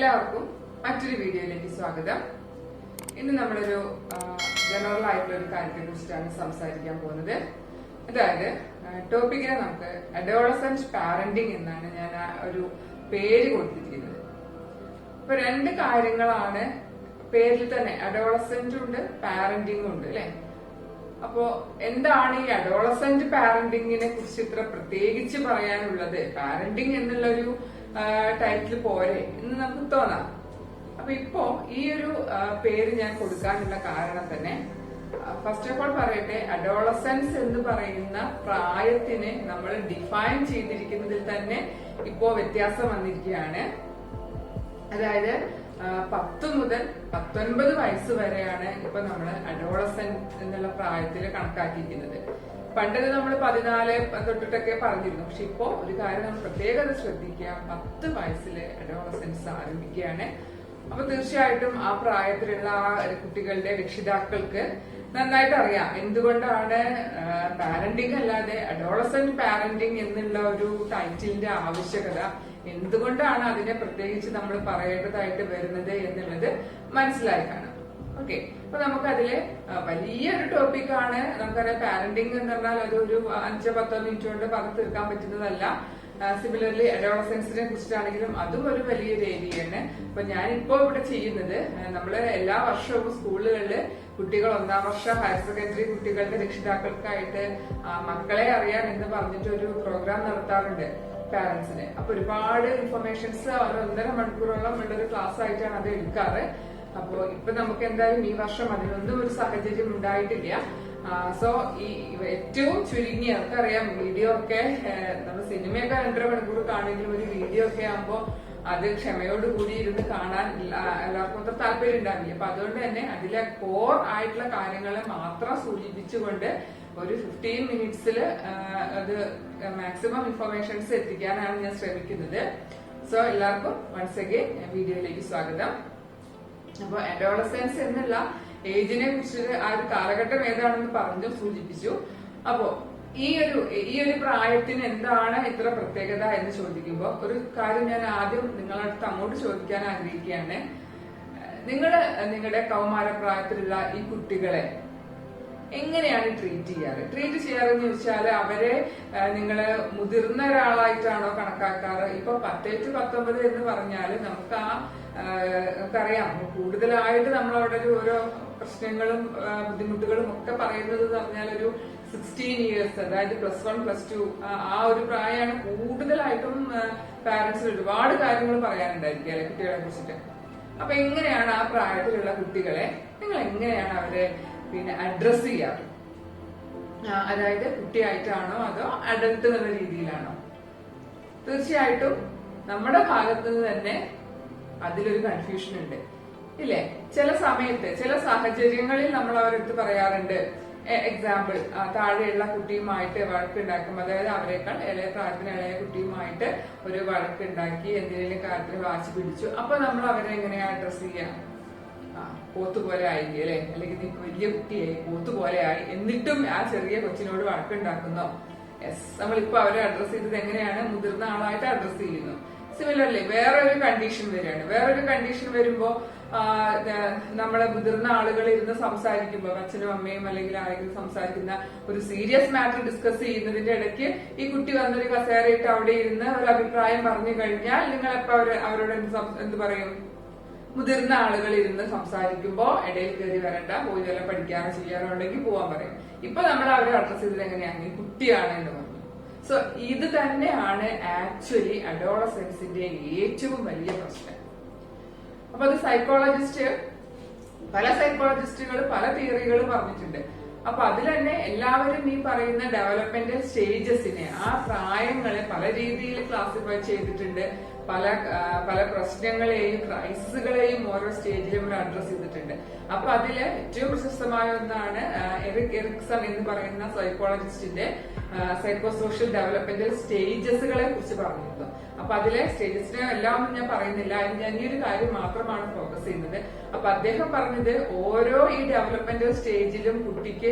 എല്ലാവർക്കും മറ്റൊരു വീഡിയോയിലേക്ക് സ്വാഗതം. ഇന്ന് നമ്മളൊരു ജനറൽ ആയിട്ടുള്ള ഒരു കാര്യത്തെ കുറിച്ചിട്ടാണ് സംസാരിക്കാൻ പോകുന്നത്. അതായത് ടോപ്പിക്കിനെ നമുക്ക് അഡോളസന്റ് പാരന്റിങ് എന്നാണ് ഞാൻ ഒരു പേര് കൊടുത്തിരിക്കുന്നത്. അപ്പൊ രണ്ട് കാര്യങ്ങളാണ് പേരിൽ തന്നെ, അഡോളസന്റും ഉണ്ട് പാരന്റിങ്ങും ഉണ്ട് അല്ലെ. അപ്പോ എന്താണ് ഈ അഡോളസന്റ് പാരന്റിങ്ങിനെ കുറിച്ച് ഇത്ര പ്രത്യേകിച്ച് പറയാനുള്ളത്? പാരന്റിങ് എന്നുള്ളൊരു ടൈറ്റിൽ പോരെ എന്ന് നമുക്ക് തോന്നാം. അപ്പൊ ഇപ്പോ ഈ ഒരു പേര് ഞാൻ കൊടുക്കാനുള്ള കാരണം തന്നെ, ഫസ്റ്റ് ഓഫ് ഓൾ പറയട്ടെ, അഡോളസൻസ് എന്ന് പറയുന്ന പ്രായത്തിനെ നമ്മൾ ഡിഫൈൻ ചെയ്തിരിക്കുന്നതിൽ തന്നെ ഇപ്പോ വ്യത്യാസം വന്നിരിക്കുകയാണ്. അതായത് 10 മുതൽ 19 വയസ്സ് വരെയാണ് ഇപ്പൊ നമ്മൾ അഡോളസന്റ് എന്നുള്ള പ്രായത്തിൽ കണക്കാക്കിയിരിക്കുന്നത്. പണ്ടത് നമ്മൾ 14 തൊട്ടിട്ടൊക്കെ പറഞ്ഞിരുന്നു. പക്ഷെ ഇപ്പോ ഒരു കാര്യം നമ്മൾ പ്രത്യേകത ശ്രദ്ധിക്കുക, 10 വയസ്സില് അഡോളസൻസ് ആരംഭിക്കുകയാണ്. അപ്പൊ തീർച്ചയായിട്ടും ആ പ്രായത്തിലുള്ള കുട്ടികളുടെ രക്ഷിതാക്കൾക്ക് നന്നായിട്ട് അറിയാം എന്തുകൊണ്ടാണ് പാരന്റിങ് അല്ലാതെ അഡോളസന്റ് പാരന്റിങ് എന്നുള്ള ഒരു ടൈറ്റിലിന്റെ ആവശ്യകത, എന്തുകൊണ്ടാണ് അതിനെ പ്രത്യേകിച്ച് നമ്മൾ പറയേണ്ടതായിട്ട് വരുന്നത് എന്നുള്ളത് മനസ്സിലായി കാണാം. ഓക്കെ, അപ്പൊ നമുക്കതില് വലിയൊരു ടോപ്പിക്കാണ്. നമുക്കറിയാം പാരന്റിങ് എന്ന് പറഞ്ഞാൽ അതൊരു 5-10 മിനിറ്റ് കൊണ്ട് പറഞ്ഞു തീർക്കാൻ പറ്റുന്നതല്ല. സിമിലർലി അഡോളസൻസിനെ കുറിച്ചിട്ടാണെങ്കിലും അതും ഒരു വലിയൊരു ഏരിയയാണ്. അപ്പൊ ഞാനിപ്പോ ഇവിടെ ചെയ്യുന്നത്, നമ്മള് എല്ലാ വർഷവും സ്കൂളുകളിൽ കുട്ടികൾ 1ാം വർഷ ഹയർ സെക്കൻഡറി കുട്ടികളുടെ രക്ഷിതാക്കൾക്കായിട്ട് മക്കളെ അറിയാൻ എന്ന് പറഞ്ഞിട്ട് ഒരു പ്രോഗ്രാം നടത്താറുണ്ട് പാരന്റ്സിന്. അപ്പൊ ഒരുപാട് ഇൻഫർമേഷൻസ് 1.5 മണിക്കൂറോളം ഉള്ള ഒരു ക്ലാസ് ആയിട്ടാണ് അത് എടുക്കാറ്. അപ്പോ ഇപ്പൊ നമുക്ക് എന്തായാലും ഈ വർഷം അതിനൊന്നും ഒരു സാഹചര്യം ഉണ്ടായിട്ടില്ല. സോ ഈ ഏറ്റവും ചുരുങ്ങിയ, നമുക്കറിയാം വീഡിയോ ഒക്കെ, നമ്മൾ സിനിമയൊക്കെ 2.5 മണിക്കൂർ കാണെങ്കിലും ഒരു വീഡിയോ ഒക്കെ ആകുമ്പോ അത് ക്ഷമയോട് കൂടി ഇരുന്ന് കാണാൻ എല്ലാവർക്കും അത്ര താല്പര്യം ഉണ്ടാവില്ല. അപ്പൊ അതുകൊണ്ട് തന്നെ അതിലെ കോർ ആയിട്ടുള്ള കാര്യങ്ങളെ മാത്രം സൂചിപ്പിച്ചുകൊണ്ട് ഒരു 15 മിനിറ്റ്സിൽ അത് മാക്സിമം ഇൻഫർമേഷൻസ് എത്തിക്കാനാണ് ഞാൻ ശ്രമിക്കുന്നത്. സോ എല്ലാവർക്കും വൺസ് അഗൈൻ വീഡിയോയിലേക്ക് സ്വാഗതം. അപ്പൊ അഡോളസൻസ് എന്നുള്ള ഏജിനെ കുറിച്ച് ആ ഒരു കാലഘട്ടം ഏതാണെന്ന് സൂചിപ്പിച്ചു. അപ്പോ ഈ ഒരു പ്രായത്തിന് എന്താണ് ഇത്ര പ്രത്യേകത എന്ന് ചോദിക്കുമ്പോൾ ഒരു കാര്യം ഞാൻ ആദ്യം നിങ്ങളുടെ അടുത്ത് അങ്ങോട്ട് ചോദിക്കാൻ ആഗ്രഹിക്കുകയാണ്. നിങ്ങളുടെ കൗമാരപ്രായത്തിലുള്ള ഈ കുട്ടികളെ എങ്ങനെയാണ് ട്രീറ്റ് ചെയ്യാറെന്ന് ചോദിച്ചാൽ, അവരെ നിങ്ങള് മുതിർന്ന ഒരാളായിട്ടാണോ കണക്കാക്കാറ്? ഇപ്പൊ 18-19 എന്ന് പറഞ്ഞാൽ നമുക്കറിയാം കൂടുതലായിട്ട് നമ്മളവിടെ ഓരോ പ്രശ്നങ്ങളും ബുദ്ധിമുട്ടുകളും ഒക്കെ പറയുന്നത് എന്ന് പറഞ്ഞാൽ ഒരു 16 ഇയേഴ്സ്, അതായത് +1 +2 ആ ഒരു പ്രായമാണ് കൂടുതലായിട്ടും പാരന്റ്സിന് ഒരുപാട് കാര്യങ്ങൾ പറയാനുണ്ടായിരിക്കും അല്ലെ കുട്ടികളെ കുറിച്ചിട്ട്. അപ്പൊ എങ്ങനെയാണ് ആ പ്രായത്തിലുള്ള കുട്ടികളെ നിങ്ങൾ എങ്ങനെയാണ് അവരെ അഡ്രസ് ചെയ്യാറ്? അതായത് കുട്ടിയായിട്ടാണോ അതോ അഡൽട്ട് എന്നുള്ള രീതിയിലാണോ? തീർച്ചയായിട്ടും നമ്മുടെ ഭാഗത്ത് നിന്ന് തന്നെ അതിലൊരു കൺഫ്യൂഷൻ ഉണ്ട് ഇല്ലേ? ചില സമയത്ത് ചില സാഹചര്യങ്ങളിൽ നമ്മൾ അവരെടുത്ത് പറയാറുണ്ട്. എക്സാമ്പിൾ, താഴെയുള്ള കുട്ടിയുമായിട്ട് വഴക്കുണ്ടാക്കും, അതായത് അവരെക്കാൾ പ്രായത്തിന് ഇളയ കുട്ടിയുമായിട്ട് ഒരു വഴക്കുണ്ടാക്കി എന്തെങ്കിലും കാര്യത്തിന് വാശി പിടിച്ചു. അപ്പൊ നമ്മൾ അവരെ എങ്ങനെയാ അഡ്രസ് ചെയ്യാം? പോത്തുപോലെ ആയി അല്ലെ, അല്ലെങ്കിൽ നീ വലിയ കുട്ടിയായി പോത്തുപോലെ ആയി, എന്നിട്ടും ആ ചെറിയ കൊച്ചിനോട് വഴക്കുണ്ടാക്കുന്നോ? യെസ്, നമ്മളിപ്പോ അവരെ അഡ്രസ് ചെയ്തത് എങ്ങനെയാണ്? മുതിർന്ന ആളായിട്ട് അഡ്രസ് ചെയ്യുന്നു. സിമിലർലി വേറൊരു കണ്ടീഷൻ വരികയാണ്. വേറൊരു കണ്ടീഷൻ വരുമ്പോ നമ്മളെ മുതിർന്ന ആളുകൾ ഇരുന്ന് സംസാരിക്കുമ്പോ, അച്ഛനും അമ്മയും അല്ലെങ്കിൽ ആരെങ്കിലും സംസാരിക്കുന്ന ഒരു സീരിയസ് മാറ്റർ ഡിസ്കസ് ചെയ്യുന്നതിന്റെ ഇടയ്ക്ക് ഈ കുട്ടി വന്നൊരു കസേരയിട്ട് അവിടെ ഇരുന്ന് ഒരു അഭിപ്രായം പറഞ്ഞു കഴിഞ്ഞാൽ നിങ്ങൾ എപ്പോ അവരോട് എന്ത് പറയും? മുതിർന്ന ആളുകൾ ഇരുന്ന് സംസാരിക്കുമ്പോ ഇടയിൽ കയറി വരണ്ട, പോയി വല്ല പഠിക്കാനോ ചെയ്യാനോ ഉണ്ടെങ്കിൽ പോവാൻ പറയും. ഇപ്പൊ നമ്മൾ അവരെ അഡ്രസ് ചെയ്തത് എങ്ങനെയാണ്? കുട്ടിയാണ് എന്ന് പറഞ്ഞു. സോ ഇത് തന്നെയാണ് ആക്ച്വലി അഡോളസൻസിന്റെ ഏറ്റവും വലിയ പ്രശ്നം. അപ്പൊ അത് പല സൈക്കോളജിസ്റ്റുകൾ പല തിയറികൾ പറഞ്ഞിട്ടുണ്ട്. അപ്പൊ അതിൽ തന്നെ എല്ലാവരും ഈ പറയുന്ന ഡെവലപ്മെന്റൽ സ്റ്റേജസിനെ, ആ പ്രായങ്ങളെ പല രീതിയിൽ ക്ലാസിഫൈ ചെയ്തിട്ടുണ്ട്. പല പ്രശ്നങ്ങളെയും ക്രൈസിസുകളെയും ഓരോ സ്റ്റേജിലും അഡ്രസ് ചെയ്തിട്ടുണ്ട്. അപ്പൊ അതില് ഏറ്റവും പ്രശസ്തമായ ഒന്നാണ് എറിക്സൺ എന്ന് പറയുന്ന സൈക്കോളജിസ്റ്റിന്റെ സൈക്കോ സോഷ്യൽ ഡെവലപ്മെന്റൽ സ്റ്റേജസുകളെ കുറിച്ച് പറഞ്ഞിരുന്നു. അപ്പൊ അതിലെ സ്റ്റേജസിനെ എല്ലാം ഞാൻ പറയുന്നില്ല, ഞാൻ ഈ ഒരു കാര്യം മാത്രമാണ് ഫോക്കസ് ചെയ്യുന്നത്. അപ്പൊ അദ്ദേഹം പറഞ്ഞത് ഓരോ ഈ ഡെവലപ്മെന്റ് സ്റ്റേജിലും കുട്ടിക്ക്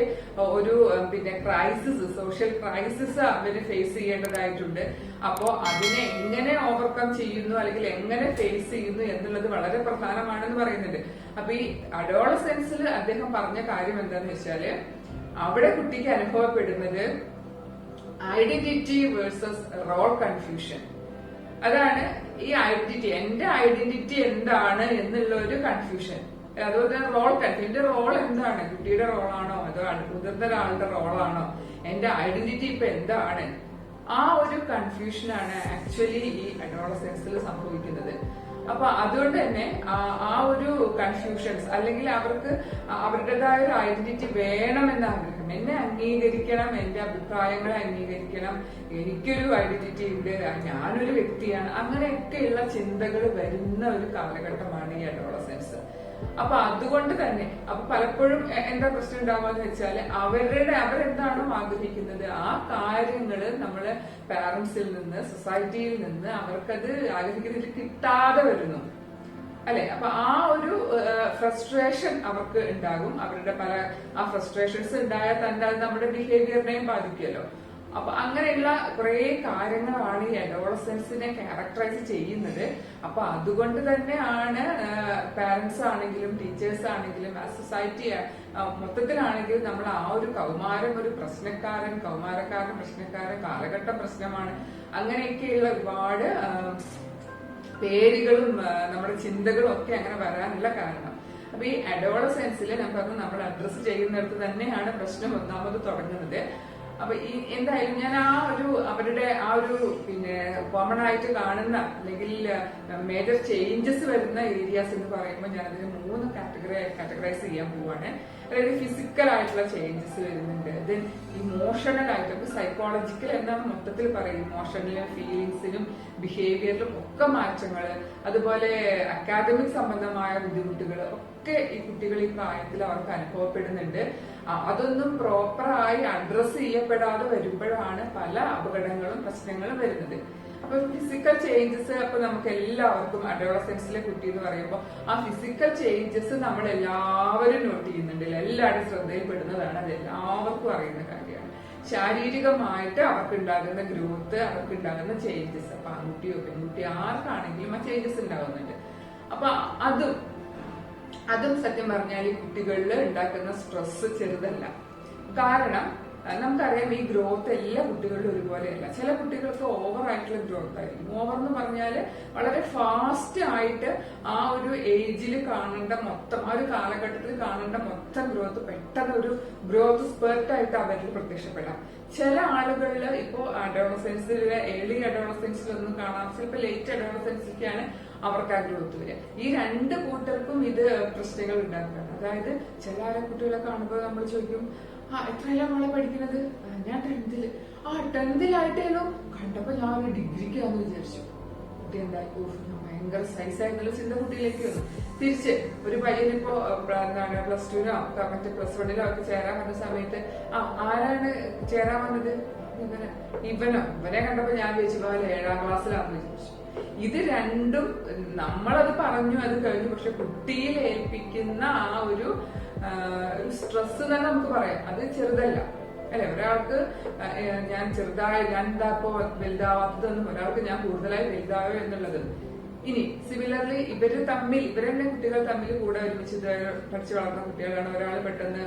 ഒരു പിന്നെ ക്രൈസിസ്, സോഷ്യൽ ക്രൈസിസ് അവര് ഫേസ് ചെയ്യേണ്ടതായിട്ടുണ്ട്. അപ്പോ അതിനെ എങ്ങനെ ഓവർകം ചെയ്യുന്നു അല്ലെങ്കിൽ എങ്ങനെ ഫേസ് ചെയ്യുന്നു എന്നുള്ളത് വളരെ പ്രധാനമാണെന്ന് പറയുന്നുണ്ട്. അപ്പൊ ഈ അഡോളസെൻസിൽ അദ്ദേഹം പറഞ്ഞ കാര്യം എന്താന്ന് വെച്ചാല് അവിടെ കുട്ടിക്ക് അനുഭവപ്പെടുന്നത് ഐഡന്റിറ്റി വേഴ്സസ് റോൾ കൺഫ്യൂഷൻ. അതാണ് ഈ ഐഡന്റിറ്റി, എന്റെ ഐഡന്റിറ്റി എന്താണ് എന്നുള്ള ഒരു കൺഫ്യൂഷൻ. അതുപോലെ തന്നെ റോൾ കൺഫ്യൂഷൻ, എന്റെ റോൾ എന്താണ്, കുട്ടിയുടെ റോളാണോ അതോ മുതിർന്ന ഒരാളുടെ റോളാണോ, എന്റെ ഐഡന്റിറ്റി ഇപ്പൊ എന്താണ്, ആ ഒരു കൺഫ്യൂഷനാണ് ആക്ച്വലി ഈ അഡോളസെൻസിൽ സംഭവിക്കുന്നത്. അപ്പൊ അതുകൊണ്ട് തന്നെ ആ ഒരു കൺഫ്യൂഷൻസ് അല്ലെങ്കിൽ അവർക്ക് അവരുടേതായ ഒരു ഐഡന്റിറ്റി വേണമെന്ന ആഗ്രഹം, എന്നെ അംഗീകരിക്കണം, എന്റെ അഭിപ്രായങ്ങളെ അംഗീകരിക്കണം, എനിക്കൊരു ഐഡന്റിറ്റി ഉണ്ട്, ഞാനൊരു വ്യക്തിയാണ്, അങ്ങനെയൊക്കെയുള്ള ചിന്തകൾ വരുന്ന ഒരു കാലഘട്ടമാണ് ഈ അഡോളസെൻസ്. അപ്പൊ അതുകൊണ്ട് തന്നെ അപ്പൊ പലപ്പോഴും എന്താ പ്രശ്നം ഉണ്ടാവുകയെന്ന് വെച്ചാല് അവരെന്താണോ ആഗ്രഹിക്കുന്നത് ആ കാര്യങ്ങള് നമ്മള് പാരന്റ്സിൽ നിന്ന്, സൊസൈറ്റിയിൽ നിന്ന് അവർക്കത് ആഗ്രഹിക്കുന്നതിൽ കിട്ടാതെ വരുന്നു അല്ലെ. അപ്പൊ ആ ഒരു ഫ്രസ്ട്രേഷൻ അവർക്ക് ഉണ്ടാകും. അവരുടെ ആ ഫ്രസ്ട്രേഷൻസ് ഉണ്ടായാൽ തന്നെ അത് നമ്മുടെ ബിഹേവിയറിനെയും ബാധിക്കുമല്ലോ. അപ്പൊ അങ്ങനെയുള്ള കുറെ കാര്യങ്ങളാണ് ഈ അഡോളസെൻസിനെ ക്യാരക്ടറൈസ് ചെയ്യുന്നത്. അപ്പൊ അതുകൊണ്ട് തന്നെയാണ് പാരന്റ്സ് ആണെങ്കിലും ടീച്ചേഴ്സ് ആണെങ്കിലും സൊസൈറ്റി മൊത്തത്തിലാണെങ്കിലും നമ്മൾ ആ ഒരു കൗമാരം ഒരു പ്രശ്നക്കാരൻ കാലഘട്ടം പ്രശ്നമാണ്, അങ്ങനെയൊക്കെയുള്ള ഒരുപാട് പേരുകളും നമ്മുടെ ചിന്തകളും ഒക്കെ അങ്ങനെ വരാനുള്ള കാരണം. അപ്പൊ ഈ അഡോളസെൻസിൽ നമ്മൾ അഡ്രസ് ചെയ്യുന്നിടത്ത് തന്നെയാണ് പ്രശ്നം ഒന്നാമത് തുടങ്ങുന്നത്. അപ്പൊ ഈ എന്തായാലും ഞാൻ അവരുടെ പിന്നെ കോമൺ ആയിട്ട് കാണുന്ന അല്ലെങ്കിൽ മേജർ ചേഞ്ചസ് വരുന്ന ഏരിയാസ് എന്ന് പറയുമ്പോൾ ഞാൻ അതിന് 3 കാറ്റഗറൈസ് ചെയ്യാൻ പോവാണ്. അതായത് ഫിസിക്കൽ ആയിട്ടുള്ള ചേഞ്ചസ് വരുന്നുണ്ട്, ദെൻ ഇമോഷണൽ ആയിട്ട് സൈക്കോളജിക്കൽ എന്നാണ് മൊത്തത്തിൽ പറയും, ഇമോഷണലും ഫീലിങ്സിനും ബിഹേവിയറിലും ഒക്കെ മാറ്റങ്ങൾ, അതുപോലെ അക്കാദമിക് സംബന്ധമായ ബുദ്ധിമുട്ടുകൾ ഒക്കെ ഈ കുട്ടികൾ ഈ പ്രായത്തിൽ അവർക്ക് അനുഭവപ്പെടുന്നുണ്ട്. അതൊന്നും പ്രോപ്പറായി അഡ്രസ് ചെയ്യപ്പെടാതെ വരുമ്പോഴാണ് പല അപകടങ്ങളും പ്രശ്നങ്ങളും വരുന്നത്. അപ്പൊ ഫിസിക്കൽ ചേഞ്ചസ് അപ്പൊ നമുക്ക് എല്ലാവർക്കും അഡോളസെൻസിലെ കുട്ടി എന്ന് പറയുമ്പോൾ ആ ഫിസിക്കൽ ചേഞ്ചസ് നമ്മൾ എല്ലാവരും നോട്ട് ചെയ്യുന്നുണ്ട്, എല്ലാവരും ശ്രദ്ധയിൽപ്പെടുന്നതാണ്, അത് എല്ലാവർക്കും അറിയുന്ന കാര്യമാണ്. ശാരീരികമായിട്ട് അവർക്കുണ്ടാകുന്ന ഗ്രോത്ത്, അവർക്കുണ്ടാകുന്ന ചേഞ്ചസ്, അപ്പൊ ആൺകുട്ടിയോ പെൺകുട്ടിയോ ആർക്കാണെങ്കിലും ആ ചേഞ്ചസ് ഉണ്ടാകുന്നുണ്ട്. അപ്പൊ അതും സത്യം പറഞ്ഞാൽ ഈ കുട്ടികളിൽ ഉണ്ടാക്കുന്ന സ്ട്രെസ് ചെറുതല്ല. കാരണം നമുക്കറിയാം ഈ ഗ്രോത്ത് എല്ലാ കുട്ടികളിലും ഒരുപോലെയല്ല. ചില കുട്ടികൾക്ക് ഓവർ ആയിട്ടുള്ള ഗ്രോത്ത് ആയിരിക്കും. ഓവർ എന്ന് പറഞ്ഞാല് വളരെ ഫാസ്റ്റ് ആയിട്ട് ആ ഒരു ഏജിൽ കാണേണ്ട മൊത്തം, ആ ഒരു കാലഘട്ടത്തിൽ കാണേണ്ട മൊത്തം ഗ്രോത്ത് പെട്ടെന്ന് ഒരു ഗ്രോത്ത് സ്പെർട്ട് ആയിട്ട് അവരിൽ പ്രത്യക്ഷപ്പെടാം. ചില ആളുകളിൽ ഇപ്പോ അഡോളസെൻസിലെ ഏർലി അഡോളസെൻസിലൊന്നും കാണാം, ചിലപ്പോൾ ലേറ്റ് അഡോളസെൻസിലേക്കാണ് അവർക്ക് ആ ഗ്രോത്ത് വരിക. ഈ 2 കൂട്ടർക്കും ഇത് പ്രശ്നങ്ങൾ ഉണ്ടാക്കുകയാണ്. അതായത് ചില കുട്ടികളെ കാണുമ്പോൾ നമ്മൾ ചോദിക്കും, എത്രയല്ല മോളെ പഠിക്കുന്നത്, ഞാൻ 10th. 10th കണ്ടപ്പോ ഞാൻ ഒരു ഡിഗ്രിക്കാന്ന് വിചാരിച്ചു. കുട്ടി എന്തായി ഭയങ്കര സൈസായിട്ടുള്ള ചിന്ത കുട്ടിയിലേക്ക് വന്നു. തിരിച്ച് ഒരു പയ്യനിപ്പോ +2നോ മറ്റേ +1ലോ ഒക്കെ ചേരാൻ വന്ന സമയത്ത് ആരാണ് ചേരാൻ വന്നത്, ഇവനെ കണ്ടപ്പോ ഞാൻ വിചാരിച്ചു പോലെ 7ാം ക്ലാസ്സിലാണെന്ന് വിചാരിച്ചു. ഇത് രണ്ടും നമ്മളത് പറഞ്ഞു, അത് കഴിഞ്ഞു. പക്ഷെ കുട്ടിയിൽ ഏൽപ്പിക്കുന്ന ആ ഒരു സ്ട്രെസ് തന്നെ നമുക്ക് പറയാം, അത് ചെറുതല്ല അല്ലെ. ഒരാൾക്ക് ഞാൻ എന്താപ്പോ വലുതാവാത്തതെന്നും ഒരാൾക്ക് ഞാൻ കൂടുതലായി വലുതാവോ എന്നുള്ളത്. ഇനി സിമിലർലി ഇവരെന്നെ കുട്ടികൾ തമ്മിൽ കൂടെ ഒരുമിച്ച് പഠിച്ചു വളർന്ന കുട്ടികളാണ്. ഒരാൾ പെട്ടെന്ന്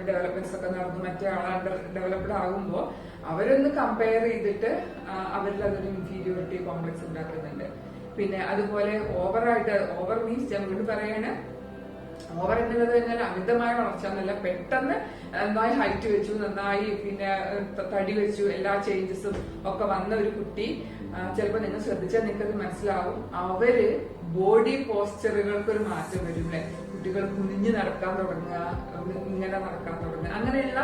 ഡെവലപ്മെന്റ്സ് ഒക്കെ നടന്നു, മറ്റേ ആൾ അണ്ടർ ഡെവലപ്ഡ് ആകുമ്പോൾ അവരൊന്ന് കമ്പയർ ചെയ്തിട്ട് അവരിൽ അതൊരു ഇൻഫീരിയോറിറ്റി കോംപ്ലക്സ് ഉണ്ടാക്കുന്നുണ്ട്. പിന്നെ അതുപോലെ ഓവർ മീൻസ് ഞാൻ വീണ്ടും പറയാണ്, ഓവർ എന്നുള്ളത് കഴിഞ്ഞാൽ അമിതമായ വളർച്ച എന്നല്ല, പെട്ടെന്ന് നന്നായി ഹൈറ്റ് വെച്ചു, നന്നായി പിന്നെ തടി വെച്ചു, എല്ലാ ചേഞ്ചസും ഒക്കെ വന്ന ഒരു കുട്ടി ചിലപ്പോൾ നിങ്ങൾ ശ്രദ്ധിച്ചാൽ നിങ്ങൾക്കത് മനസ്സിലാവും. അവര് ബോഡി പോസ്ചറുകൾക്ക് ഒരു മാറ്റം വരും അല്ലെ. കുട്ടികൾ കുനിഞ്ഞു നടക്കാൻ തുടങ്ങുക, ഇങ്ങനെ നടക്കാൻ തുടങ്ങുക, അങ്ങനെയുള്ള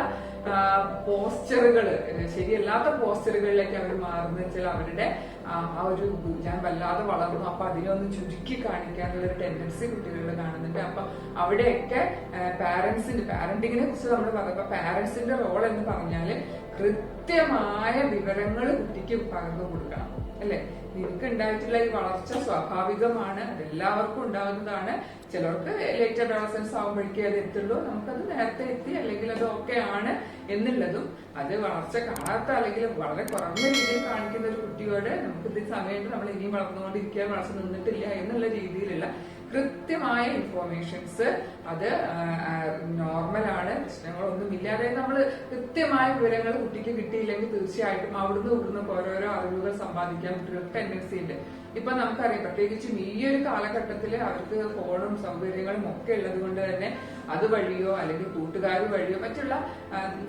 പോസ്ചറുകൾ, ശരിയല്ലാത്ത പോസ്ചറുകളിലേക്ക് അവർ മാറുന്ന വെച്ചാൽ അവരുടെ ആ ഒരു ഞാൻ വല്ലാതെ വളർന്നു, അപ്പൊ അതിനൊന്ന് ചുരുക്കി കാണിക്കാനുള്ള ഒരു ടെൻഡൻസി കുട്ടികളിൽ കാണുന്നുണ്ട്. അപ്പൊ അവിടെയൊക്കെ പാരന്റിങ്ങിനെ കുറിച്ച് നമ്മൾ പറയുമ്പോൾ പാരന്റ്സിന്റെ റോൾ എന്ന് പറഞ്ഞാല് കൃത്യമായ വിവരങ്ങൾ കുട്ടിക്ക് പകർന്നു കൊടുക്കണം. അല്ലെ? നിനക്ക് ഉണ്ടായിട്ടുള്ള ഈ വളർച്ച സ്വാഭാവികമാണ്, അതെല്ലാവർക്കും ഉണ്ടാകുന്നതാണ്. ചിലർക്ക് ലേറ്റ് അഡോളസൻസ് ആവുമ്പോഴേക്കേ അത് എത്തുള്ളൂ, നമുക്കത് നേരത്തെ എത്തി അല്ലെങ്കിൽ അത് ഓക്കെ ആണ് എന്നുള്ളതും, അത് വളർച്ച കാണാത്ത അല്ലെങ്കിൽ വളരെ കുറഞ്ഞ രീതിയിൽ കാണിക്കുന്ന ഒരു കുട്ടിയോട് നമുക്ക് ഇത് സമയത്ത് നമ്മൾ ഇനിയും വളർന്നുകൊണ്ടിരിക്കുക, വളർച്ച നിന്നിട്ടില്ല എന്നുള്ള രീതിയിലുള്ള കൃത്യമായ ഇൻഫോർമേഷൻസ്, അത് നോർമലാണ്, പ്രശ്നങ്ങളൊന്നുമില്ല. അതായത് നമ്മൾ കൃത്യമായ വിവരങ്ങൾ കുട്ടിക്ക് കിട്ടിയില്ലെങ്കിൽ തീർച്ചയായിട്ടും അവിടുന്ന് ഇവിടുന്ന് ഓരോരോ അറിവുകൾ സമ്പാദിക്കാൻ കുട്ടികൾക്ക് ടെൻഡൻസി ഉണ്ട്. ഇപ്പൊ നമുക്കറിയാം, പ്രത്യേകിച്ചും ഈ ഒരു കാലഘട്ടത്തിൽ അവർക്ക് ഫോണും സൗകര്യങ്ങളും ഒക്കെ ഉള്ളത് കൊണ്ട് തന്നെ അതുവഴിയോ അല്ലെങ്കിൽ കൂട്ടുകാർ വഴിയോ മറ്റുള്ള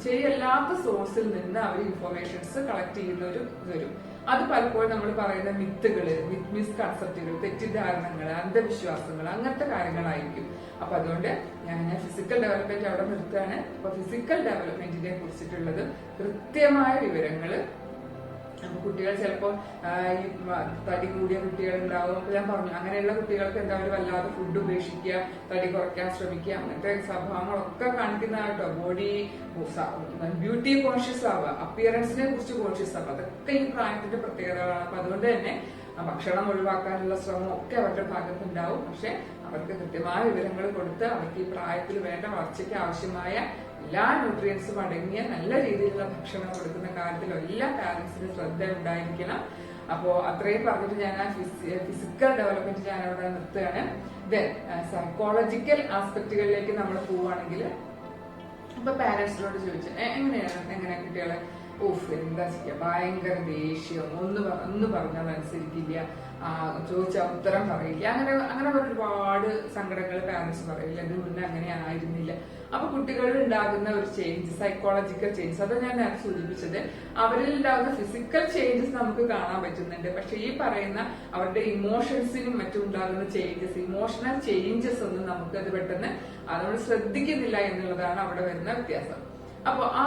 ശരിയല്ലാത്ത സോഴ്സിൽ നിന്ന് അവർ ഇൻഫോർമേഷൻസ് കളക്ട് ചെയ്യുന്നവരും വരും. അത് പലപ്പോഴും നമ്മൾ പറയുന്ന മിത്തുകള്, മിസ്കൺസെപ്റ്റുകൾ, തെറ്റിദ്ധാരണകൾ, അന്ധവിശ്വാസങ്ങൾ, അങ്ങനത്തെ കാര്യങ്ങളായിരിക്കും. അപ്പൊ അതുകൊണ്ട് ഞാൻ ഫിസിക്കൽ ഡെവലപ്മെന്റ് അവിടെ നിർത്തുകയാണ്. അപ്പൊ ഫിസിക്കൽ ഡെവലപ്മെന്റിനെ കുറിച്ചിട്ടുള്ളത് കൃത്യമായ വിവരങ്ങള് അപ്പൊ കുട്ടികൾ ചിലപ്പോ ഈ തടി കൂടിയ കുട്ടികളുണ്ടാവും. ഞാൻ പറഞ്ഞു, അങ്ങനെയുള്ള കുട്ടികൾക്ക് എന്താ, അവർ വല്ലാതെ ഫുഡ് ഉപേക്ഷിക്കുക, തടി കുറയ്ക്കാൻ ശ്രമിക്കുക, അങ്ങനത്തെ സ്വഭാവങ്ങളൊക്കെ കാണിക്കുന്നതായിട്ടോ. ബോഡി ബ്യൂട്ടി കോൺഷ്യസ് ആവുക, അപ്പിയറൻസിനെ കുറിച്ച് കോൺഷ്യസ് ആവുക, അതൊക്കെ ഈ പ്രായത്തിന്റെ പ്രത്യേകതകളാണ്. അപ്പൊ അതുകൊണ്ട് തന്നെ ഭക്ഷണം ഒഴിവാക്കാനുള്ള ശ്രമം ഒക്കെ അവരുടെ ഭാഗത്തുണ്ടാവും. പക്ഷെ അവർക്ക് കൃത്യമായ വിവരങ്ങൾ കൊടുത്ത് അവർക്ക് ഈ പ്രായത്തിൽ വേണ്ട വളർച്ചയ്ക്ക് ആവശ്യമായ എല്ലാ ന്യൂട്രിയൻസും അടങ്ങിയ നല്ല രീതിയിലുള്ള ഭക്ഷണം കൊടുക്കുന്ന കാര്യത്തിൽ എല്ലാ പാരന്റ്സിനും ശ്രദ്ധ ഉണ്ടായിരിക്കണം. അപ്പോ അത്രയും പറഞ്ഞിട്ട് ഞാൻ ആ ഫിസിക്കൽ ഡെവലപ്മെന്റ് ഞാൻ അവിടെ നിർത്തുകയാണ്. ദെൻ സൈക്കോളജിക്കൽ ആസ്പെക്ടുകളിലേക്ക് നമ്മൾ പോവുകയാണെങ്കിൽ, ഇപ്പൊ പാരന്റ്സിനോട് ചോദിച്ചു എങ്ങനെ കുട്ടികളെ എന്താ ചെയ്യുക, ഭയങ്കര ദേഷ്യം, ഒന്ന് പറഞ്ഞാൽ അനുസരിക്കില്ല, ചോദിച്ചാൽ ഉത്തരം പറയില്ല, അങ്ങനെ ഒരുപാട് സങ്കടങ്ങൾ പാരന്റ്സ് പറയില്ല. ഇതിന് മുന്നേ അങ്ങനെ ആയിരുന്നില്ല. അപ്പൊ കുട്ടികളിൽ ഉണ്ടാകുന്ന ഒരു ചേഞ്ച്, സൈക്കോളജിക്കൽ ചേഞ്ചസ്, അത് ഞാൻ നേരത്തെ സൂചിപ്പിച്ചത്, അവരിൽ ഉണ്ടാകുന്ന ഫിസിക്കൽ ചേഞ്ചസ് നമുക്ക് കാണാൻ പറ്റുന്നുണ്ട്. പക്ഷെ ഈ പറയുന്ന അവരുടെ ഇമോഷൻസിനും മറ്റും ഉണ്ടാകുന്ന ചേഞ്ചസ്, ഇമോഷണൽ ചേഞ്ചസ് ഒന്നും നമുക്കത് പെട്ടെന്ന് നമ്മൾ ശ്രദ്ധിക്കുന്നില്ല എന്നുള്ളതാണ് അവിടെ വരുന്ന വ്യത്യാസം. അപ്പൊ ആ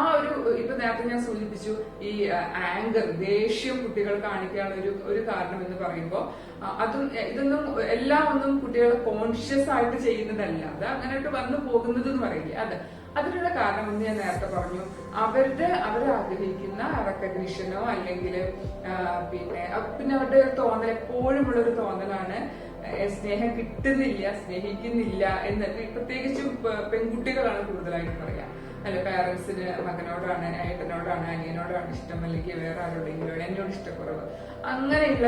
ഇപ്പൊ നേരത്തെ ഞാൻ സൂചിപ്പിച്ചു, ഈ ആങ്കർ, ദേഷ്യം കുട്ടികൾ കാണിക്കാനുള്ള ഒരു കാരണം എന്ന് പറയുമ്പോൾ ഇതൊന്നും എല്ലാം ഒന്നും കുട്ടികൾ കോൺഷ്യസ് ആയിട്ട് ചെയ്യുന്നതല്ല, അത് അങ്ങനെയായിട്ട് വന്നു പോകുന്നത് എന്ന് പറയില്ലേ, അതിനുള്ള കാരണം എന്ന് ഞാൻ നേരത്തെ പറഞ്ഞു. അവരാഗ്രഹിക്കുന്ന റെക്കഗ്നിഷനോ അല്ലെങ്കിൽ പിന്നെ അവരുടെ ഒരു തോന്നൽ, എപ്പോഴും ഉള്ളൊരു തോന്നലാണ് സ്നേഹം കിട്ടുന്നില്ല, സ്നേഹിക്കുന്നില്ല എന്ന്. പ്രത്യേകിച്ചും പെൺകുട്ടികളാണ് കൂടുതലായിട്ട് പറയാം. അല്ല, പാരന്റ്സിന് മകനോടാണ്, ഏട്ടനോടാണ്, അനിയനോടാണ് ഇഷ്ടം, അല്ലെങ്കിൽ വേറെ ആരോടെങ്കിലും എന്നോട് ഇഷ്ടക്കുറവ്, അങ്ങനെയുള്ള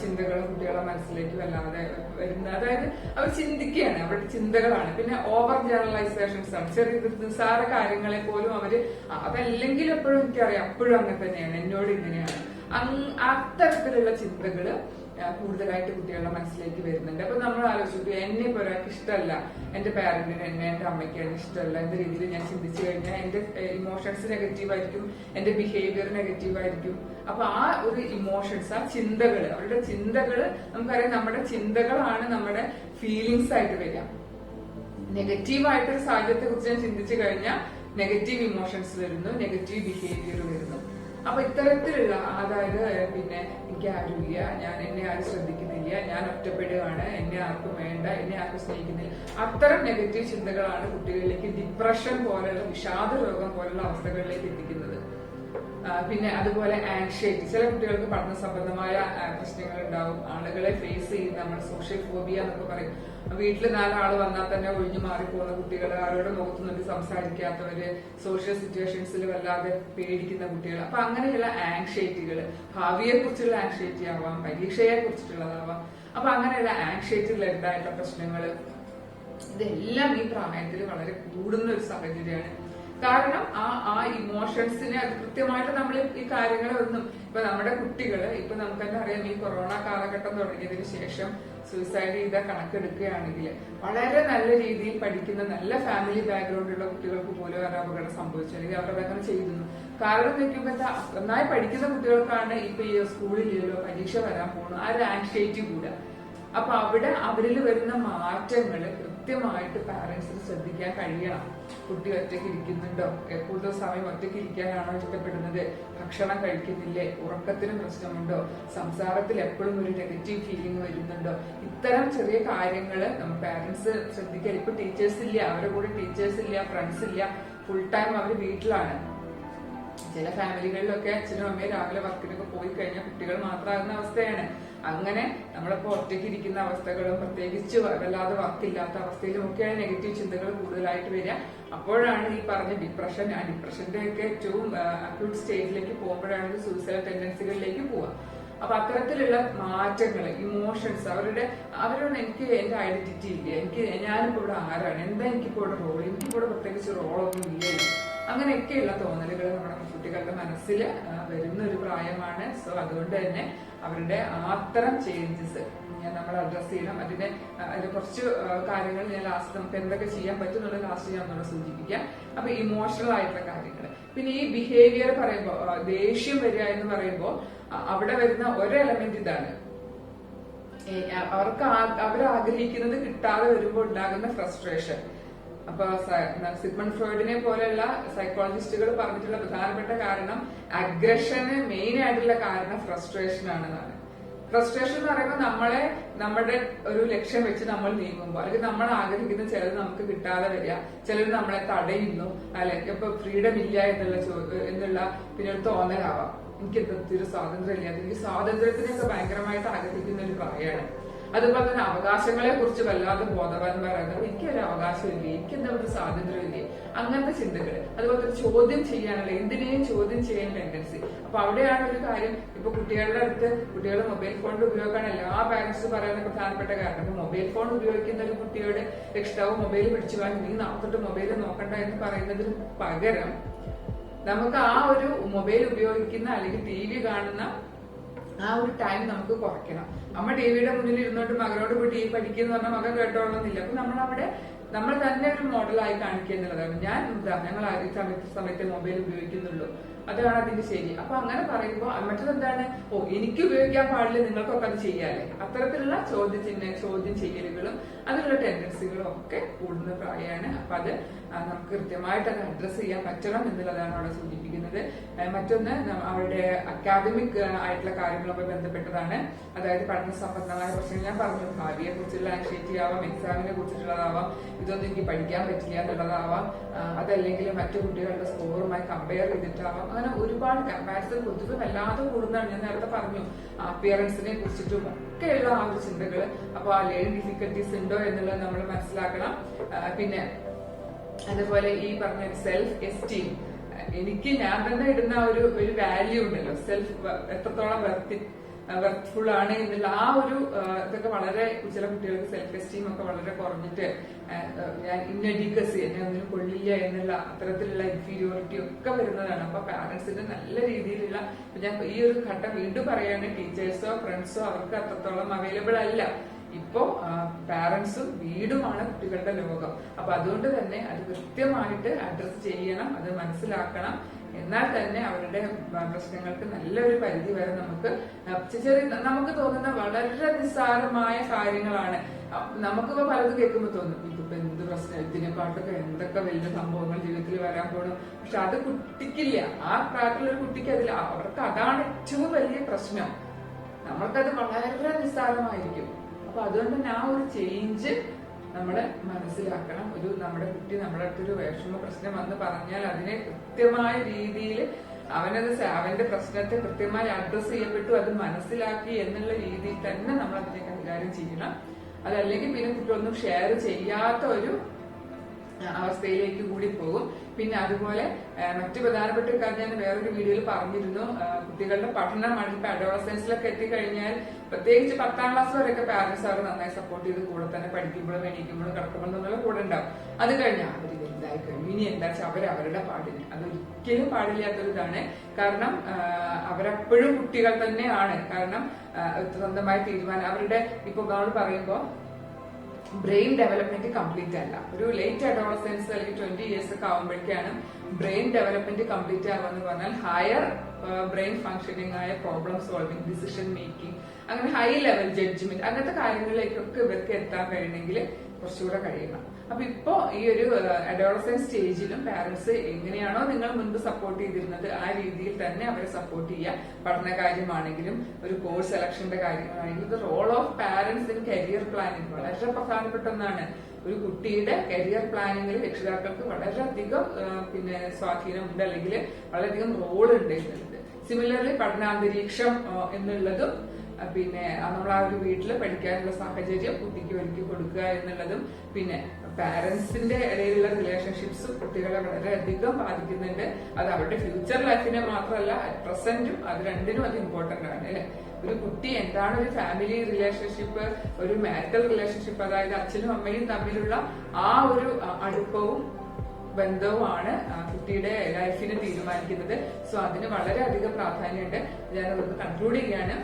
ചിന്തകൾ കുട്ടികളെ മനസ്സിലേക്ക് വല്ലാതെ വരുന്ന, അതായത് അവർ ചിന്തിക്കുകയാണ്, അവരുടെ ചിന്തകളാണ്. പിന്നെ ഓവർ ജനറലൈസേഷൻസ് ആണ്. ചെറിയ നിസ്സാര കാര്യങ്ങളെ പോലും അവര് അതല്ലെങ്കിൽ എപ്പോഴും എനിക്കറിയാം, അപ്പോഴും അങ്ങനെ തന്നെയാണ്, എന്നോട് ഇങ്ങനെയാണ്, അത്തരത്തിലുള്ള ചിന്തകള് കൂടുതലായിട്ട് കുട്ടികളുടെ മനസ്സിലേക്ക് വരുന്നുണ്ട്. അപ്പൊ നമ്മൾ ആലോചിച്ചു, എന്നെ ഇപ്പൊ ഒരാൾക്ക് ഇഷ്ടമല്ല, എന്റെ പാരന്റിന് എന്നെ, എന്റെ അമ്മയ്ക്ക് എന്നെ ഇഷ്ടമല്ല എന്ന രീതിയിൽ ഞാൻ ചിന്തിച്ചു കഴിഞ്ഞാൽ എന്റെ ഇമോഷൻസ് നെഗറ്റീവ് ആയിരിക്കും, എന്റെ ബിഹേവിയർ നെഗറ്റീവ് ആയിരിക്കും. അപ്പൊ ആ ഒരു ഇമോഷൻസ്, ആ ചിന്തകള്, അവരുടെ ചിന്തകള്, നമുക്കറിയാം നമ്മുടെ ചിന്തകളാണ് നമ്മുടെ ഫീലിങ്സ് ആയിട്ട് വരിക. നെഗറ്റീവായിട്ടൊരു സാഹചര്യത്തെ കുറിച്ച് ഞാൻ ചിന്തിച്ചു കഴിഞ്ഞാൽ നെഗറ്റീവ് ഇമോഷൻസ് വരുന്നു, നെഗറ്റീവ് ബിഹേവിയർ വരുന്നു. അപ്പൊ ഇത്തരത്തിലുള്ള, അതായത് പിന്നെ എനിക്ക് ആരുമില്ല, എന്നെ ആരും ശ്രദ്ധിക്കുന്നില്ല, ഞാൻ ഒറ്റപ്പെടുകയാണ്, എന്നെ ആർക്കും വേണ്ട, എന്നെ ആർക്കും സ്നേഹിക്കുന്നില്ല, അത്തരം നെഗറ്റീവ് ചിന്തകളാണ് കുട്ടികളിലേക്ക് ഡിപ്രഷൻ പോലെയുള്ള, വിഷാദ രോഗം പോലുള്ള അവസ്ഥകളിലേക്ക് എത്തിക്കുന്നത്. പിന്നെ അതുപോലെ ആൻഷൈറ്റി, ചില കുട്ടികൾക്ക് പഠന സംബന്ധമായ പ്രശ്നങ്ങൾ ഉണ്ടാവും, ആളുകളെ ഫേസ് ചെയ്യുന്ന, നമ്മൾ സോഷ്യൽ ഫോബിയ എന്നൊക്കെ പറയും. വീട്ടിൽ 4 ആള് വന്നാൽ തന്നെ ഒഴിഞ്ഞു മാറിപ്പോകുന്ന കുട്ടികൾ, ആരോട് മുഖത്ത് നോക്കി സംസാരിക്കാത്തവര്, സോഷ്യൽ സിറ്റുവേഷൻസിൽ വല്ലാതെ പേടിക്കുന്ന കുട്ടികൾ. അപ്പൊ അങ്ങനെയുള്ള ആൻഷൈറ്റികൾ, ഭാവിയെ കുറിച്ചുള്ള ആൻഷൈറ്റി ആവാം, പരീക്ഷയെ കുറിച്ചിട്ടുള്ളതാവാം. അപ്പൊ അങ്ങനെയുള്ള ആൻഷൈറ്റികൾ ഉണ്ടായിട്ടുള്ള പ്രശ്നങ്ങൾ, ഇതെല്ലാം ഈ പ്രായത്തിൽ വളരെ കൂടുന്ന ഒരു സാഹചര്യമാണ്. കാരണം ആ ഇമോഷൻസിനെ അത് കൃത്യമായിട്ട് നമ്മൾ ഈ കാര്യങ്ങളെ ഒന്നും, ഇപ്പൊ നമ്മുടെ കുട്ടികള്, ഇപ്പൊ നമുക്ക് തന്നെ അറിയാം, ഈ കൊറോണ കാലഘട്ടം തുടങ്ങിയതിന് ശേഷം സൂയിസൈഡ് ചെയ്ത കണക്കെടുക്കുകയാണെങ്കിൽ വളരെ നല്ല രീതിയിൽ പഠിക്കുന്ന, നല്ല ഫാമിലി ബാക്ക്ഗ്രൗണ്ടുള്ള കുട്ടികൾക്ക് പോലും ഒരു അപകടം സംഭവിച്ചു, അല്ലെങ്കിൽ അവരുടെ അങ്ങനെ ചെയ്യുന്നു. കാരണം നോക്കുമ്പോ എന്താ, നന്നായി പഠിക്കുന്ന കുട്ടികൾക്കാണ് ഇപ്പൊ ഈ സ്കൂളിലോ പരീക്ഷ വരാൻ പോകുന്നു, ആ ഒരു ആൻഷൈറ്റി കൂടെ. അപ്പൊ അവരിൽ വരുന്ന മാറ്റങ്ങള് കൃത്യമായിട്ട് പാരന്റ്സിന് ശ്രദ്ധിക്കാൻ കഴിയണം. കുട്ടി ഒറ്റയ്ക്ക് ഇരിക്കുന്നുണ്ടോ, കൂടുതൽ സമയം ഒറ്റയ്ക്ക് ഇരിക്കാനാണോ ഇഷ്ടപ്പെടുന്നത്, ഭക്ഷണം കഴിക്കുന്നില്ലേ, ഉറക്കത്തിന് പ്രശ്നമുണ്ടോ, സംസാരത്തിൽ എപ്പോഴും ഒരു നെഗറ്റീവ് ഫീലിംഗ് വരുന്നുണ്ടോ, ഇത്തരം ചെറിയ കാര്യങ്ങള് നമ്മൾ പാരന്റ്സ് ശ്രദ്ധിക്കാൻ. ഇപ്പൊ ടീച്ചേഴ്സ് ഇല്ല, അവരുടെ കൂടെ ടീച്ചേഴ്സ് ഇല്ല, ഫ്രണ്ട്സ് ഇല്ല, ഫുൾ ടൈം അവർ വീട്ടിലാണ്. ചില ഫാമിലികളിലൊക്കെ അച്ഛനും അമ്മയും രാവിലെ വർക്കിനൊക്കെ പോയി കഴിഞ്ഞാൽ കുട്ടികൾ മാത്രമാകുന്ന അവസ്ഥയാണ്. അങ്ങനെ നമ്മളിപ്പോ ഒറ്റയ്ക്ക് ഇരിക്കുന്ന അവസ്ഥകളും പ്രത്യേകിച്ച് വല്ലാതെ വർക്കില്ലാത്ത അവസ്ഥയിലും ഒക്കെയാണ് നെഗറ്റീവ് ചിന്തകൾ കൂടുതലായിട്ട് വരിക. അപ്പോഴാണ് ഈ പറഞ്ഞ ഡിപ്രഷൻ, ആ ഡിപ്രഷന്റെ ഒക്കെ ഏറ്റവും അക്യൂട്ട് സ്റ്റേജിലേക്ക് പോകുമ്പോഴാണ് സൂയിസൈഡ് ടെൻഡൻസികളിലേക്ക് പോവുക. അപ്പൊ അത്തരത്തിലുള്ള മാറ്റങ്ങൾ, ഇമോഷൻസ്, അവരോട് എനിക്ക് എന്റെ ഐഡന്റിറ്റി ഇല്ല, ഞാനിപ്പോ ഇവിടെ ആരാണ്, എന്താ എനിക്കിപ്പോ ഇവിടെ റോൾ, എനിക്കിപ്പോ ഇവിടെ പ്രത്യേകിച്ച് റോളൊന്നും ഇല്ല, അങ്ങനെയൊക്കെയുള്ള തോന്നലുകൾ നമ്മുടെ കുട്ടികളുടെ മനസ്സിൽ വരുന്ന ഒരു പ്രായമാണ്. സോ അതുകൊണ്ട് തന്നെ അവരുടെ അത്തരം ചേഞ്ചസ് നമ്മൾ അഡ്രസ് ചെയ്യണം. അതിന് കുറച്ച് കാര്യങ്ങൾ ഞാൻ ലാസ്റ്റ് നമുക്ക് എന്തൊക്കെ ചെയ്യാൻ പറ്റും എന്നുള്ള ലാസ്റ്റ് ഞാൻ ഒന്നുകൂടെ സൂചിപ്പിക്കാം. അപ്പൊ ഇമോഷണൽ ആയിട്ടുള്ള കാര്യങ്ങൾ, പിന്നെ ഈ ബിഹേവിയർ പറയുമ്പോൾ ദേഷ്യം വരിക എന്ന് പറയുമ്പോൾ അവിടെ വരുന്ന ഒരു എലമെന്റ് ഇതാണ്, അവരാഗ്രഹിക്കുന്നത് കിട്ടാതെ വരുമ്പോൾ ഉണ്ടാകുന്ന ഫ്രസ്ട്രേഷൻ. അപ്പൊ സിഗ്മണ്ട് ഫ്രോയിഡിനെ പോലെയുള്ള സൈക്കോളജിസ്റ്റുകൾ പറഞ്ഞിട്ടുള്ള പ്രധാനപ്പെട്ട കാരണം അഗ്രഷന് മെയിൻ ആയിട്ടുള്ള കാരണം ഫ്രസ്ട്രേഷൻ ആണെന്നാണ്. ഫ്രസ്ട്രേഷൻ എന്ന് പറയുമ്പോൾ നമ്മുടെ ഒരു ലക്ഷ്യം വെച്ച് നമ്മൾ നീങ്ങുമ്പോൾ, അല്ലെങ്കിൽ നമ്മൾ ആഗ്രഹിക്കുന്ന ചിലത് നമുക്ക് കിട്ടാതെ വരിക, ചിലർ നമ്മളെ തടയുന്നു, അല്ലെങ്കിൽ ഇപ്പൊ ഫ്രീഡം ഇല്ല എന്നുള്ള പിന്നെ ഒരു തോന്നലാവാം. എനിക്ക് എന്തൊരു സ്വാതന്ത്ര്യം ഇല്ല, എനിക്ക് സ്വാതന്ത്ര്യത്തിനൊക്കെ ഭയങ്കരമായിട്ട് ആഗ്രഹിക്കുന്ന ഒരു പ്രായമാണ്. അതുപോലെ തന്നെ അവകാശങ്ങളെ കുറിച്ച് വല്ലാതെ ബോധവാന്മാരാകുന്നത്, എനിക്കൊരു അവകാശമില്ലേ, എനിക്ക് എന്താ ഒരു സ്വാതന്ത്ര്യമില്ലേ, അങ്ങനത്തെ ചിന്തകൾ. അതുപോലെ തന്നെ ചോദ്യം ചെയ്യാനുള്ള, എന്തിനേയും ചോദ്യം ചെയ്യാൻ ടെൻഡൻസി. അപ്പൊ അവിടെയാണ് ഒരു കാര്യം, ഇപ്പൊ കുട്ടികളുടെ അടുത്ത് കുട്ടികൾ മൊബൈൽ ഫോണിന്റെ ഉപയോഗമാണ് എല്ലാ പാരന്റ്സും പറയുന്ന പ്രധാനപ്പെട്ട കാരണം. അപ്പൊ മൊബൈൽ ഫോൺ ഉപയോഗിക്കുന്ന ഒരു കുട്ടിയോട് രക്ഷിതാവ് മൊബൈൽ പിടിച്ചു വാങ്ങി നീ നാളെ മൊബൈൽ നോക്കണ്ട എന്ന് പറയുന്നതിന് പകരം നമുക്ക് ആ ഒരു മൊബൈൽ ഉപയോഗിക്കുന്ന അല്ലെങ്കിൽ TV കാണുന്ന ആ ഒരു ടൈം നമുക്ക് കുറയ്ക്കണം. അമ്മ ടിവിയുടെ മുന്നിൽ ഇരുന്നോട്ട് മകനോട് പോയി TV പഠിക്കുന്ന പറഞ്ഞാൽ മകൻ കേട്ടോളന്നില്ല. അപ്പൊ നമ്മൾ തന്നെ ഒരു മോഡലായി കാണിക്കുക എന്നുള്ളതാണ്. ഞങ്ങൾ ആ സമയത്ത് മൊബൈൽ ഉപയോഗിക്കുന്നുള്ളൂ, അതാണ് അതിന്റെ ശരി. അപ്പൊ അങ്ങനെ പറയുമ്പോൾ മറ്റതെന്താണ്, എനിക്ക് ഉപയോഗിക്കാൻ പാടില്ല, നിങ്ങൾക്കൊക്കെ അത് ചെയ്യാല്ലേ, അത്തരത്തിലുള്ള ചോദ്യം ചെയ്യലുകളും അതിലുള്ള ടെൻഡൻസികളും ഒക്കെ കൂടുന്ന പ്രായമാണ്. അപ്പൊ അത് നമുക്ക് കൃത്യമായിട്ട് അത് അഡ്രസ് ചെയ്യാൻ പറ്റണം എന്നുള്ളതാണ് അവിടെ സൂചിപ്പിക്കുന്നത്. മറ്റൊന്ന് അവരുടെ അക്കാദമിക് ആയിട്ടുള്ള കാര്യങ്ങളുമായി ബന്ധപ്പെട്ടതാണ്. അതായത് പഠന സംബന്ധമായ പ്രശ്നങ്ങൾ ഞാൻ പറഞ്ഞു, ഭാവിയെ കുറിച്ചുള്ള ആൻസൈറ്റി ആവാം, എക്സാമിനെ കുറിച്ചിട്ടുള്ളതാവാം, ഇതൊന്നും എനിക്ക് പഠിക്കാൻ പറ്റില്ല എന്നുള്ളതാവാം, അതല്ലെങ്കിൽ മറ്റു കുട്ടികളുടെ സ്കോറുമായി കമ്പയർ ചെയ്തിട്ടാവാം. അങ്ങനെ ഒരുപാട് കമ്പാരിസൺ പൊതുവെ വല്ലാതെ കൂടുന്നതാണ്. ഞാൻ നേരത്തെ പറഞ്ഞു അപ്പിയറൻസിനെ കുറിച്ചിട്ടും ഒക്കെയുള്ള ആ ഒരു ചിന്തകള്. അപ്പൊ ആ ലേണിംഗ് ഡിഫിക്കൽറ്റീസ് ഉണ്ടോ എന്നുള്ളത് നമ്മൾ മനസ്സിലാക്കണം. പിന്നെ അതുപോലെ ഈ പറഞ്ഞ സെൽഫ് എസ്റ്റീം, എനിക്ക് ഞാൻ തന്നെ ഇടുന്ന ഒരു വാല്യൂ ഉണ്ടല്ലോ, സെൽഫ് എത്രത്തോളം വെർത്ത്ഫുൾ ആണ് എന്നുള്ള ആ ഒരു ഇതൊക്കെ വളരെ ചില കുട്ടികൾക്ക് സെൽഫ് എസ്റ്റീം ഒക്കെ വളരെ കുറഞ്ഞിട്ട് ഞാൻ ഇന്നഡിക്കസി, എന്നെ ഒന്നിനും കൊള്ളില്ല എന്നുള്ള അത്തരത്തിലുള്ള ഇൻഫീരിയോറിറ്റി ഒക്കെ വരുന്നതാണ്. അപ്പൊ പാരന്റ്സിന്റെ നല്ല രീതിയിലുള്ള, ഞാൻ ഈ ഒരു ഘട്ടം വീണ്ടും പറയാണ്, ടീച്ചേഴ്സോ ഫ്രണ്ട്സോ അവർക്ക് അത്രത്തോളം അവൈലബിൾ അല്ല. ഇപ്പോ പാരന്റ്സും വീടുമാണ് കുട്ടികളുടെ ലോകം. അപ്പൊ അതുകൊണ്ട് തന്നെ അത് കൃത്യമായിട്ട് അഡ്രസ് ചെയ്യണം, അത് മനസ്സിലാക്കണം. എന്നാൽ തന്നെ അവരുടെ പ്രശ്നങ്ങൾക്ക് നല്ലൊരു പരിധി വരെ നമുക്ക് തോന്നുന്ന വളരെ നിസ്സാരമായ കാര്യങ്ങളാണ്. നമുക്കിപ്പോ പലതും കേൾക്കുമ്പോൾ തോന്നും ഇതിപ്പോ എന്ത് പ്രശ്നം, ഇതിനെക്കാട്ടൊക്കെ എന്തൊക്കെ വലിയ സംഭവങ്ങൾ ജീവിതത്തിൽ വരാൻ പോകണം. പക്ഷെ അത് കുട്ടിക്കില്ല, ആ പ്രായത്തിലൊരു കുട്ടിക്ക് അവർക്ക് അതാണ് ഏറ്റവും വലിയ പ്രശ്നം. നമ്മൾക്കത് വളരെ നിസ്സാരമായിരിക്കും. അപ്പൊ അതുകൊണ്ട് തന്നെ ആ ഒരു ചേഞ്ച് നമ്മള് മനസ്സിലാക്കണം. നമ്മുടെ കുട്ടി നമ്മുടെ അടുത്തൊരു വിഷമ പ്രശ്നം വന്ന് പറഞ്ഞാൽ അതിനെ കൃത്യമായ രീതിയിൽ അവന്റെ പ്രശ്നത്തെ കൃത്യമായി അഡ്രസ് ചെയ്യപ്പെട്ടു, അത് മനസ്സിലാക്കി എന്നുള്ള രീതിയിൽ തന്നെ നമ്മൾ അതിനെ കൈകാര്യം ചെയ്യണം. അതല്ലെങ്കിൽ പിന്നെ കുട്ടികളൊന്നും ഷെയർ ചെയ്യാത്ത ഒരു അവസ്ഥയിലേക്ക് കൂടി പോകും. പിന്നെ അതുപോലെ മറ്റു പ്രധാനപ്പെട്ട ഒരു കാര്യം ഞാൻ വേറൊരു വീഡിയോയിൽ പറഞ്ഞിരുന്നു, കുട്ടികളുടെ പഠനമാണ്. ഇപ്പൊ അഡോളസൻസിലൊക്കെ എത്തിക്കഴിഞ്ഞാൽ പ്രത്യേകിച്ച് 10ാം ക്ലാസ് വരെയൊക്കെ പാരന്റ്സ് അവർ നന്നായി സപ്പോർട്ട് ചെയ്ത് കൂടെ തന്നെ പഠിക്കുമ്പോഴും എണീക്കുമ്പോഴും കിടക്കുമ്പോഴും എന്നുള്ള കൂടെ ഉണ്ടാവും. അത് കഴിഞ്ഞാൽ അവർ വലുതായി കഴിഞ്ഞു, ഇനി എന്താ വെച്ചാൽ അവരുടെ പാടില്ല, അതൊരിക്കലും പാടില്ലാത്തൊരു ഇതാണ്. കാരണം അവരെപ്പോഴും കുട്ടികൾ തന്നെയാണ്. കാരണം സ്വന്തമായി തീരുമാനം അവരുടെ ഇപ്പൊ നമ്മൾ പറയുമ്പോ ബ്രെയിൻ ഡെവലപ്മെന്റ് കംപ്ലീറ്റ് അല്ല. ഒരു ലേറ്റ് അഡോളസൻസ് അല്ലെങ്കിൽ 20 years ഒക്കെ ആവുമ്പോഴേക്കാണ് ബ്രെയിൻ ഡെവലപ്മെന്റ് കംപ്ലീറ്റ് ആവുമെന്ന് പറഞ്ഞാൽ ഹയർ ബ്രെയിൻ ഫംഗ്ഷനിങ് ആയ പ്രോബ്ലം സോൾവിങ്, ഡിസിഷൻ മേക്കിംഗ്, അങ്ങനെ ഹൈ ലെവൽ ജഡ്ജ്മെന്റ്, അങ്ങനത്തെ കാര്യങ്ങളിലേക്കൊക്കെ ഇവർക്ക് എത്താൻ കഴിയണമെങ്കിൽ കുറച്ചുകൂടെ കഴിയണം. അപ്പൊ ഇപ്പോ ഈ ഒരു അഡോളസെന്റ് സ്റ്റേജിലും പാരന്റ്സ് എങ്ങനെയാണോ നിങ്ങൾ മുൻപ് സപ്പോർട്ട് ചെയ്തിരുന്നത് ആ രീതിയിൽ തന്നെ അവരെ സപ്പോർട്ട് ചെയ്യുക. പഠന കാര്യമാണെങ്കിലും ഒരു കോഴ്സ് സെലക്ഷന്റെ കാര്യമാണെങ്കിലും ഇത് role of parents in career planning വളരെ പ്രധാനപ്പെട്ട ഒന്നാണ്. ഒരു കുട്ടിയുടെ കരിയർ പ്ലാനിങ്ങിൽ രക്ഷിതാക്കൾക്ക് വളരെയധികം സ്വാധീനമുണ്ട്, അല്ലെങ്കിൽ വളരെയധികം റോൾ ഉണ്ട് എന്നുള്ളത്. സിമിലർലി പഠനാന്തരീക്ഷം എന്നുള്ളതും നമ്മൾ ആ ഒരു വീട്ടിൽ പഠിക്കാനുള്ള സാഹചര്യം കുട്ടിക്ക് ഒരുക്കി കൊടുക്കുക എന്നുള്ളതും പാരന്റ്സിന്റെ ഇടയിലുള്ള റിലേഷൻഷിപ്സും കുട്ടികളെ വളരെയധികം ബാധിക്കുന്നുണ്ട്. അത് അവരുടെ ഫ്യൂച്ചർ ലൈഫിനെ മാത്രമല്ല പ്രസന്റും അത് രണ്ടിനും അത് ഇമ്പോർട്ടന്റ് ആണ് അല്ലെ. ഒരു കുട്ടി എന്താണ് ഒരു ഫാമിലി റിലേഷൻഷിപ്പ്, ഒരു മാരിറ്റൽ റിലേഷൻഷിപ്പ്, അതായത് അച്ഛനും അമ്മയും തമ്മിലുള്ള ആ ഒരു അടുപ്പവും ബന്ധവുമാണ് കുട്ടിയുടെ ലൈഫിനെ തീരുമാനിക്കുന്നത്. സോ അതിന് വളരെയധികം പ്രാധാന്യമുണ്ട്. ഞാൻ അതൊന്ന് കൺക്ലൂഡ് ചെയ്യാണ്.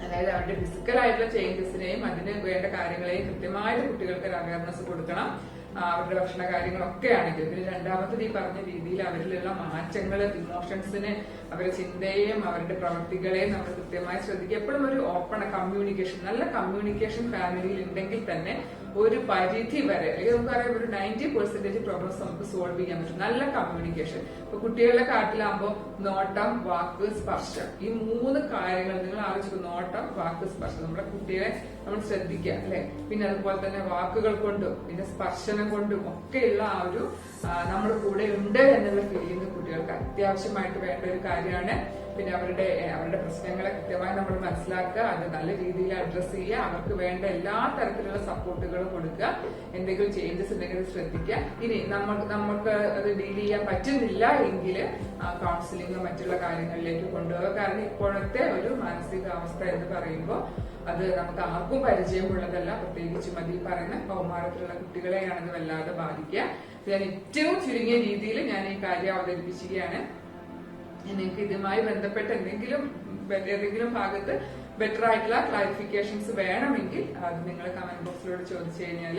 അതായത് അവരുടെ ഫിസിക്കൽ ആയിട്ടുള്ള ചേഞ്ചസിനെയും അതിന് വേണ്ട കാര്യങ്ങളെയും കൃത്യമായിട്ട് കുട്ടികൾക്ക് ഒരു അവയർനെസ് കൊടുക്കണം. അവരുടെ ഭക്ഷണ കാര്യങ്ങളൊക്കെ ആണെങ്കിൽ പിന്നെ രണ്ടാമത്തത് ഈ പറഞ്ഞ രീതിയിൽ അവരിലുള്ള മാറ്റങ്ങൾ, ഇമോഷൻസിന് അവരുടെ ചിന്തയെയും അവരുടെ പ്രവൃത്തികളെയും നമ്മൾ കൃത്യമായി ശ്രദ്ധിക്കുക. എപ്പോഴും ഒരു ഓപ്പൺ കമ്മ്യൂണിക്കേഷൻ, നല്ല കമ്മ്യൂണിക്കേഷൻ ഫാമിലിയിൽ ഉണ്ടെങ്കിൽ തന്നെ ഒരു പരിധി വരെ, അല്ലെങ്കിൽ നമുക്കറിയാം ഒരു 90% പ്രോബ്ലംസ് നമുക്ക് സോൾവ് ചെയ്യാൻ പറ്റും. നല്ല കമ്മ്യൂണിക്കേഷൻ. ഇപ്പൊ കുട്ടികളുടെ കാട്ടിലാകുമ്പോൾ നോട്ടം, വാക്ക്, സ്പർശം, ഈ 3 കാര്യങ്ങൾ നിങ്ങൾ ആലോചിക്കും. നോട്ടം, വാക്ക്, സ്പർശം. നമ്മുടെ കുട്ടികളെ നമ്മൾ ശ്രദ്ധിക്കുക അല്ലെ. പിന്നെ അതുപോലെ തന്നെ വാക്കുകൾ കൊണ്ടും പിന്നെ സ്പർശനം കൊണ്ടും ഒക്കെയുള്ള ആ ഒരു നമ്മുടെ കൂടെ ഉണ്ട് എന്നുള്ള ഫീലിംഗ് കുട്ടികൾക്ക് അത്യാവശ്യമായിട്ട് വേണ്ട ഒരു കാര്യമാണ്. പിന്നെ അവരുടെ പ്രശ്നങ്ങളെ കൃത്യമായി നമ്മൾ മനസ്സിലാക്കുക, അത് നല്ല രീതിയിൽ അഡ്രസ് ചെയ്യുക, അവർക്ക് വേണ്ട എല്ലാ തരത്തിലുള്ള സപ്പോർട്ടുകളും കൊടുക്കുക. എന്തെങ്കിലും ചേഞ്ചസ് ഉണ്ടെങ്കിൽ ശ്രദ്ധിക്കുക. ഇനി നമുക്ക് അത് ഡീൽ ചെയ്യാൻ പറ്റുന്നില്ല എങ്കിൽ കൗൺസിലിംഗ് മറ്റുള്ള കാര്യങ്ങളിലേക്ക് കൊണ്ടുപോകുക. കാരണം ഇപ്പോഴത്തെ ഒരു മാനസികാവസ്ഥ എന്ന് പറയുമ്പോൾ അത് നമുക്ക് ആർക്കും പരിചയമുള്ളതല്ല. പ്രത്യേകിച്ചും അതിൽ പറയുന്ന കൗമാരത്തിലുള്ള കുട്ടികളെയാണ് ഇത് വല്ലാതെ ബാധിക്കുക. ഞാൻ ഏറ്റവും ചുരുങ്ങിയ രീതിയിൽ ഞാൻ ഈ കാര്യം അവതരിപ്പിക്കുകയാണ്. നിങ്ങൾക്ക് ഇതുമായി ബന്ധപ്പെട്ട് ഏതെങ്കിലും ഭാഗത്ത് ബെറ്റർ ആയിട്ടുള്ള ക്ലാരിഫിക്കേഷൻസ് വേണമെങ്കിൽ അത് നിങ്ങൾ കമന്റ് ബോക്സിലൂടെ ചോദിച്ചു കഴിഞ്ഞാൽ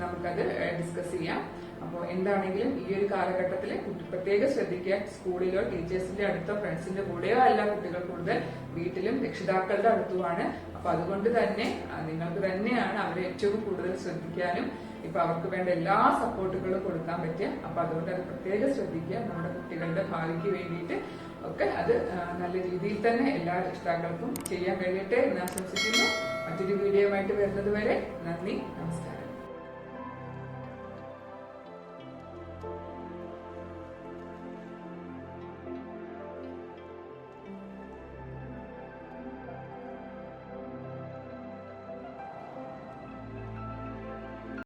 നമുക്കത് ഡിസ്കസ് ചെയ്യാം. അപ്പോൾ എന്താണെങ്കിലും ഈ ഒരു കാലഘട്ടത്തിൽ പ്രത്യേകം ശ്രദ്ധിക്കുക. സ്കൂളിലോ ടീച്ചേഴ്സിന്റെ അടുത്തോ ഫ്രണ്ട്സിന്റെ കൂടെയോ അല്ല കുട്ടികൾ കൂടുതൽ, വീട്ടിലും രക്ഷിതാക്കളുടെ അടുത്തുമാണ്. അപ്പൊ അതുകൊണ്ട് തന്നെ നിങ്ങൾക്ക് തന്നെയാണ് അവരെ ഏറ്റവും കൂടുതൽ ശ്രദ്ധിക്കാനും ഇപ്പൊ അവർക്ക് വേണ്ട എല്ലാ സപ്പോർട്ടുകളും കൊടുക്കാൻ പറ്റുക. അപ്പൊ അതുകൊണ്ട് അത് പ്രത്യേകം ശ്രദ്ധിക്കുക. നമ്മുടെ കുട്ടികളുടെ ഭാവിക്ക് വേണ്ടിയിട്ട് ഒക്കെ അത് നല്ല രീതിയിൽ തന്നെ എല്ലാ രക്ഷിതാക്കൾക്കും ചെയ്യാൻ കഴിയട്ടെ എന്ന് ആശംസിക്കുന്നു. മറ്റൊരു വീഡിയോ ആയിട്ട് വരുന്നത് വരെ നന്ദി, നമസ്കാരം.